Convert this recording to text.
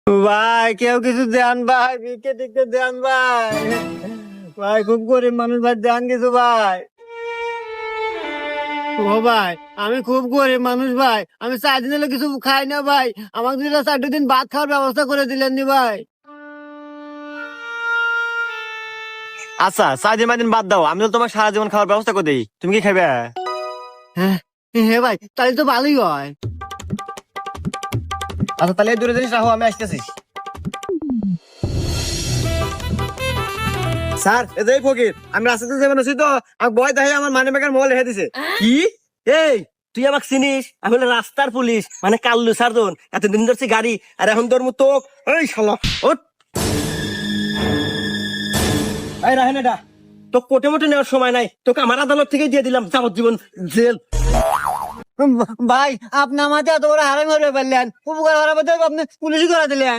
ভাই কেউ কিছু দেন ভাই, ভিক্ষে টিক্ষে দেন ভাই। ভাই খুব গরিব মানুষ ভাই, দেন কিছু ভাই। ও ভাই আমি খুব গরিব মানুষ ভাই, আমি 4 দিন হলো কিছু খাই না ভাই, আমাকে দিলে 4 দিন ভাত খাওয়ার ব্যবস্থা করে দিলেন নি ভাই। আচ্ছা 4 দিন বাদ দাও, আমি তো তোমার সারা জীবন খাওয়ার ব্যবস্থা করে দিই, তুমি কি খাবে? হ্যাঁ হ্যাঁ ভাই, তাহলে তো ভালোই হয়। আচ্ছা তাহলে এই দুটো জিনিস রাখো, আমি আসতেছি। স্যার এই যে ফকির, আমি রাস্তাতে যাবেন আছি তো, আমার বয় দেখে আমার মানি ব্যাগের মোবাইল রেখে দিছে। কি? এই তুই আমাকে চিনিস? আমি হলো রাস্তার পুলিশ, মানে কাল্লু সার্জন। এতদিন ধরছি গাড়ি, আর এখন তোর মতো এই শালা ওঠ। এই রাহেন এটা তো কোটে মোটে নেওয়ার সময় নাই, তোকে আমার আদালত থেকে দিয়ে দিলাম যাবজ্জীবন জেল। ভাই আপনি আমাকে এত বড় হারামি করে ফেললেন, উপকার হারাবে তো আপনি পুলিশই করে দিলেন।